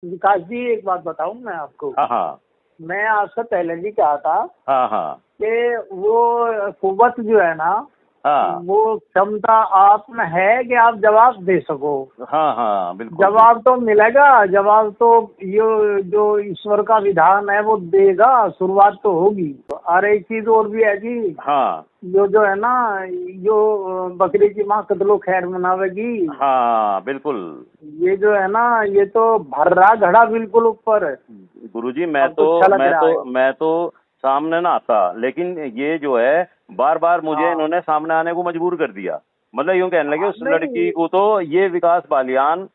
विकास जी एक बात बताऊं मैं आपको। हाँ हाँ मैं आपसे पहले भी कहा था हाँ हाँ कि वो कुव्वत जो है ना, हाँ वो क्षमता आप में है कि आप जवाब दे सको। हाँ हाँ बिल्कुल। जवाब तो मिलेगा, जवाब तो ये जो ईश्वर का विधान है वो देगा, शुरुआत तो होगी। और एक चीज और भी है जी, हाँ जो है ना, जो बकरी की माँ कदलो खैर मनावेगी। हाँ बिल्कुल। ये जो है ना, ये तो भर रहा घड़ा बिल्कुल ऊपर। गुरुजी मैं तो सामने ना आता, लेकिन ये जो है बार बार मुझे इन्होंने सामने आने को मजबूर कर दिया। मतलब यूं कहने लगे उस लड़की को तो ये विकास बालियान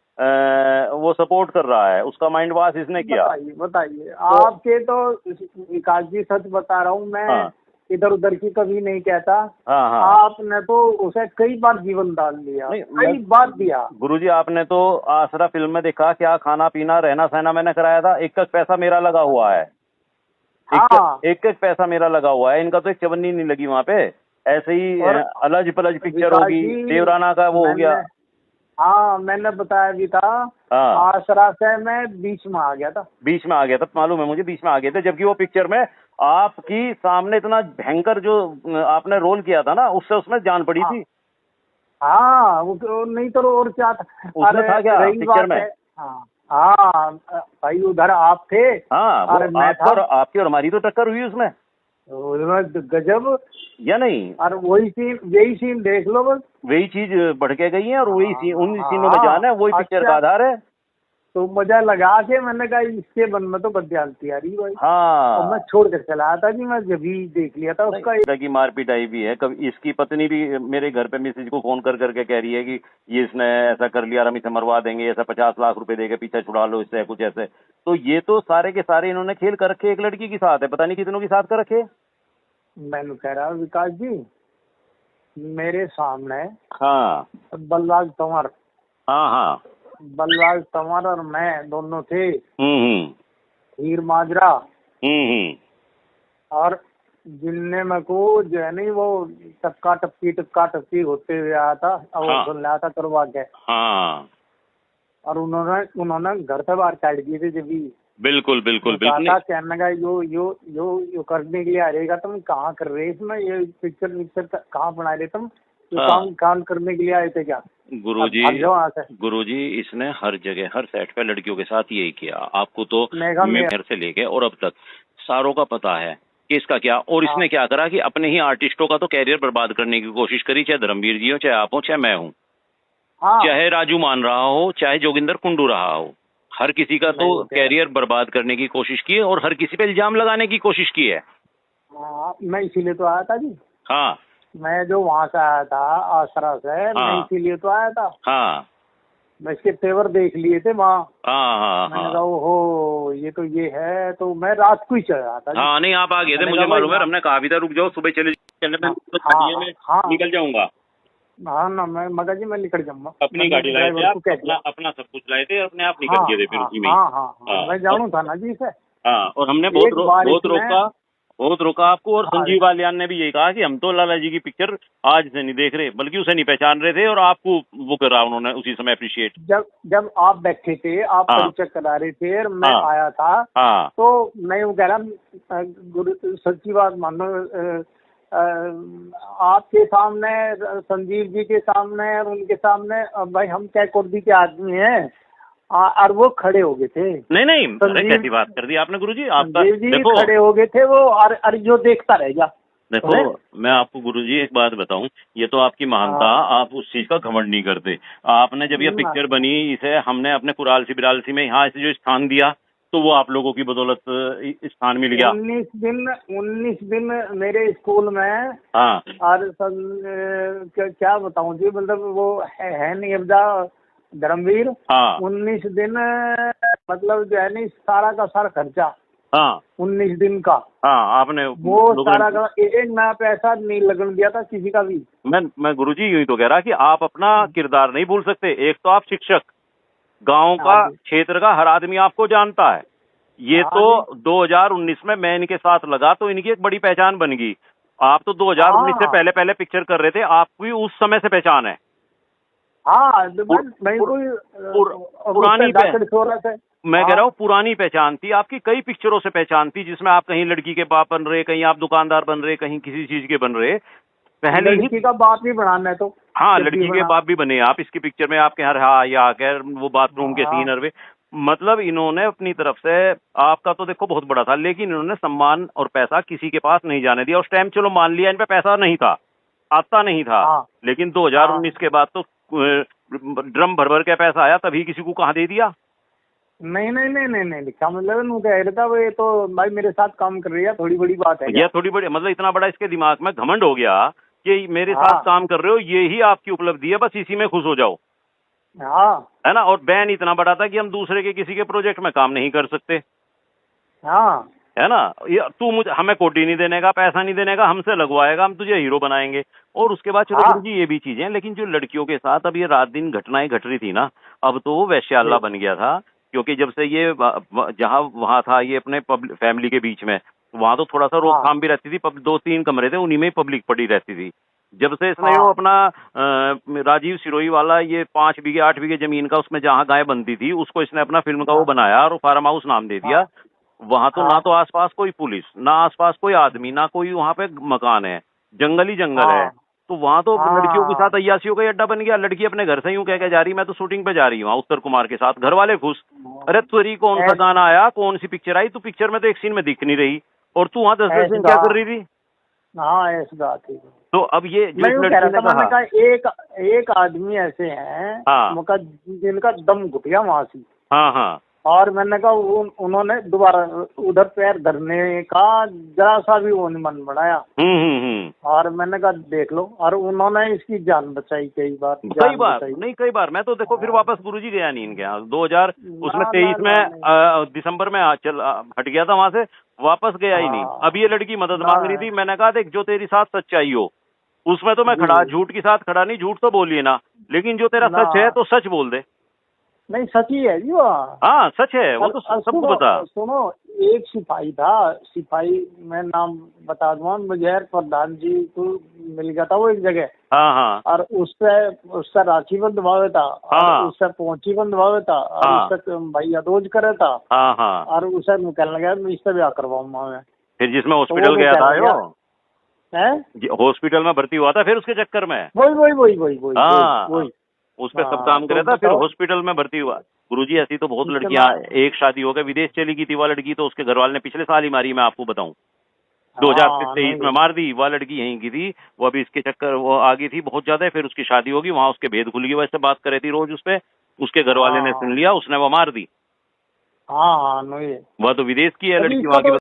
वो सपोर्ट कर रहा है, उसका माइंड वॉश इसने किया। बताइए आपके तो विकास जी, सच बता रहा हूँ मैं। हाँ इधर उधर की कभी नहीं कहता। हाँ हाँ आपने तो उसे कई बार जीवन दान दिया, कई बार दिया। गुरुजी आपने तो आसरा फिल्म में देखा, क्या खाना पीना रहना सहना मैंने कराया था, एक पैसा मेरा लगा हुआ है। एक पैसा मेरा लगा हुआ है, इनका तो एक चवन्नी नहीं लगी वहाँ पे। ऐसे ही अलज पलज पिक्चर होगी, देवराना का वो हो गया। हाँ मैंने बताया भी था। हाँ आसरा से मैं बीच में आ गया था। बीच में आ गया था, मालूम है मुझे, बीच में आ गए थे, जबकि वो पिक्चर में आपकी सामने इतना भयंकर जो आपने रोल किया था ना, उससे उसमें जान पड़ी थी। हाँ वो नहीं तो और क्या था, उसमें था क्या पिक्चर में? हाँ भाई उधर आप थे। हाँ आपकी और हमारी तो टक्कर हुई उसमें गजब या नहीं? और वही सीन देख लो, बस वही चीज बढ़ के गई है और वही सीन, उन सीनों में जाना है, वही पिक्चर का आधार है। तो मजा लगा के मैंने कहा इसके मन में तो बदयालती आ रही भाई। हाँ तो मैं छोड़ कर चला आता जी, मैं जब भी देख लिया था उसका। की मारपीट आई भी है। कभी इसकी पत्नी भी मेरे घर पे मिसेज को फोन कर करके कह रही है कि ये इसने ऐसा कर लिया, हम इसे मरवा देंगे, ऐसा 50 लाख रुपए देके पीछे छुड़ा लो इससे, कुछ ऐसे। तो ये तो सारे के सारे इन्होंने खेल कर रखे एक लड़की के साथ है, पता नहीं कितनों के साथ कर रखे। मैंने कह रहा विकास जी, मेरे सामने हाँ बलराज तंवर, हाँ हाँ बलराज तंवर और मैं दोनों थे। हीर माजरा। और जिनने मेरे को जो है नहीं वो टपका टपकी होते हुए आया था, और सुन रहा था करवा के। हाँ और उन्होंने घर से बाहर काट दिए थे जब भी। बिल्कुल बिल्कुल बिल्कुल। कहने का यो करने के लिए आ रहेगा, तुम कहाँ कर रहे इसमें, ये पिक्चर कहाँ बना रहे तुम, काम करने के लिए आए थे क्या? गुरुजी इसने हर जगह हर सेट पे लड़कियों के साथ यही किया। आपको तो मेयर से लेके और अब तक सारों का पता है कि इसका क्या। और इसने क्या करा कि अपने ही आर्टिस्टों का तो कैरियर बर्बाद करने की कोशिश करी, चाहे धर्मवीर जी हो, चाहे आप हो, चाहे मैं हूँ, चाहे राजू मान रहा हो, चाहे जोगिंदर कुंडू रहा हो, हर किसी का तो कैरियर बर्बाद करने की कोशिश की है और हर किसी पे इल्जाम लगाने की कोशिश की है। मैं इसीलिए तो आया था जी। हाँ मैं जो वहाँ से आया था आसरा से, मैं इसीलिए तो आया था। हाँ मैं इसके तेवर देख लिए थे वहाँ। मैंने कहा ओहो ये तो ये है, तो मैं रात को ही चला था। हाँ नहीं आप आ गए थे, मुझे मालूम है। हमने कहा भी था रुक जाओ, सुबह चले निकल जाऊंगा। हाँ ना मगर जी मैं निकल जाऊंगा। अपनी गाड़ी लाए थे आप, अपना सब कुछ लाए थे, अपने आप निकल गए थे फिर उसी में। मैं जानू था ना जी से। हाँ और हमने बहुत रोका आपको। और संजीव बालियान ने भी यही कहा कि हम तो लाला जी की पिक्चर आज से नहीं देख रहे, बल्कि उसे नहीं पहचान रहे थे, और आपको वो करा उन्होंने उसी समय अप्रिशिएट। जब आप बैठे थे, आप परिचय करा रहे थे और मैं आया था, तो मैं वो कह रहा गुरु सच्ची बात मानो, आपके सामने, संजीव जी के सामने और उनके सामने, भाई हम क्या कोर्दी के आदमी हैं, और वो खड़े हो गए थे। नहीं अरे कैसी बात कर दी आपने गुरुजी। आपका देखो खड़े हो गए थे वो, और जो देखता रह गया। देखो मैं आपको गुरुजी एक बात बताऊं, ये तो आपकी महानता, आप उस चीज का घमंड नहीं करते। आपने जब ये पिक्चर बनी, इसे हमने अपने कुरालसी बिरालसी में यहाँ से जो स्थान दिया, तो वो आप लोगों की बदौलत स्थान मिल गया। 19 दिन मेरे स्कूल में। और क्या बताऊं जी, मतलब वो है नहीं अब धर्मवीर। 19 दिन मतलब जो है नहीं, सारा का सारा खर्चा 19 दिन का। आपने वो सारा का एक नया पैसा नहीं लगन दिया था किसी का भी। मैं गुरुजी यूं ही तो कह रहा कि आप अपना किरदार नहीं भूल सकते। एक तो आप शिक्षक, गांव का, क्षेत्र का हर आदमी आपको जानता है। ये तो 2019 में मैं इनके साथ लगा तो इनकी एक बड़ी पहचान बन गई। आप तो 2019 से पहले पिक्चर कर रहे थे, आपकी उस समय से पहचान है। पुरानी मैं कह रहा हूँ पुरानी पहचान थी आपकी, कई पिक्चरों से पहचान थी जिसमें आप कहीं लड़की के बाप बन रहे, कहीं आप दुकानदार बन रहे, कहीं किसी चीज के बन रहे, पहले लड़की का बाप भी बनाना है तो। हाँ, लड़की के बाप भी बने आप इसकी पिक्चर में, आपके हर हाँ या आकर वो बाथरूम के सीन हरवे, मतलब इन्होंने अपनी तरफ से, आपका तो देखो बहुत बड़ा था, लेकिन इन्होंने सम्मान और पैसा किसी के पास नहीं जाने दिया। उस टाइम चलो मान लिया इन पे पैसा नहीं था, आता नहीं था, लेकिन 2019 के बाद तो ड्रम भर भर के पैसा आया, तभी किसी को कहाँ दे दिया? नहीं नहीं नहीं नहीं नहीं लिखा, मतलब कह रहा था वो, ये तो भाई मेरे साथ काम कर रही है, थोड़ी बड़ी बात है। यह थोड़ी बड़ी, मतलब इतना बड़ा इसके दिमाग में घमंड हो गया कि मेरे साथ काम कर रहे हो, ये ही आपकी उपलब्धि है, बस इसी में खुश हो जाओ। हाँ, है ना। और बैन इतना बड़ा था कि हम दूसरे के किसी के प्रोजेक्ट में काम नहीं कर सकते। हाँ, है ना। तू मुझे, हमें कोडी नहीं देने का, पैसा नहीं देने का, हमसे लगवाएगा, हम तुझे हीरो बनाएंगे। और उसके बाद चलो गुरु जी ये भी चीजें, लेकिन जो लड़कियों के साथ अब ये रात दिन घटनाएं घट रही थी ना, अब तो वो वैश्याल्ला बन गया था। क्योंकि जब से ये जहाँ वहां था ये अपने फैमिली के बीच में, वहां तो थोड़ा सा रोकथाम भी रहती थी, 2-3 कमरे थे, उन्हीं में ही पब्लिक पड़ी रहती थी। जब से इसने वो अपना राजीव सिरोही वाला ये 5 बीघे 8 बीघे जमीन का, उसमें जहाँ गाय बनती थी, उसको इसने अपना फिल्म का वो बनाया और फार्म हाउस नाम दे दिया। वहां तो ना तो आसपास कोई पुलिस, ना आसपास कोई आदमी, ना कोई वहां पे मकान है, जंगल ही जंगल है। तो वहां तो लड़कियों के साथ अय्यासियों का अड्डा बन गया। लड़की अपने घर से यूं कह के जा रही, मैं तो शूटिंग पे जा रही हूँ उत्तर कुमार के साथ, घर वाले खुश। अरे तेरी कौन सा गाना आया, कौन सी पिक्चर आई, तू पिक्चर में तो एक सीन में दिख नहीं रही, और तू वहां 10 दिन क्या कर रही थी? हाँ, ऐसी बात है। तो अब ये मैं कह रहा था, मैंने कहा एक आदमी ऐसे हैं जिनका दम घुट गया वहां से। हाँ हाँ। और मैंने कहा उन्होंने दोबारा उधर पैर धरने का जरा सा भी वो नहीं मन बढ़ाया। और मैंने कहा देख लो, और उन्होंने इसकी जान बचाई कई बार नहीं, कई बार। मैं तो देखो फिर वापस गुरुजी गया नहीं इनके यहाँ, 2023 में दिसंबर में हट गया था वहां से, वापस गया ही नहीं। अब ये लड़की मदद मांग रही थी, मैंने कहा देख जो तेरी साथ सच्चाई हो उसमें तो मैं खड़ा, झूठ के साथ खड़ा नहीं, झूठ तो बोलिए ना, लेकिन जो तेरा सच है तो सच बोल दे। नहीं, सच ही है जी वो। हाँ सच है वो, तो सबको पता। सुनो, एक सिपाही था, सिपाही मैं नाम बता दूंगा, मुझे प्रधान जी को मिल गया था वो एक जगह। हाँ हाँ। और उससे राखी बंधवावे था, और उससे पहुंची बंधवावे था, और उससे भैया रोज करे था। हाँ हाँ। और उसे निकलने गया, मैं इससे ब्याह करवाऊंगा मैं। फिर जिसमें हॉस्पिटल गया था हॉस्पिटल में भर्ती हुआ था, फिर उसके चक्कर में वही उस पर सब काम करे था, फिर हॉस्पिटल में भर्ती हुआ। गुरुजी ऐसी तो बहुत लड़कियां, एक शादी हो गई विदेश चली गई थी वह लड़की, तो उसके घर वाले ने पिछले साल ही मारी, मैं आपको बताऊं 2023 में मार दी। वह लड़की यहीं की थी, वो अभी इसके चक्कर वो आ गई थी बहुत ज्यादा, फिर उसकी शादी होगी, वहां उसके भेद खुल गई, वैसे बात कर रही थी रोज उस पे, उसके घर वाले ने सुन लिया, उसने वो मार दी। वह तो विदेश की है लड़की वहां की।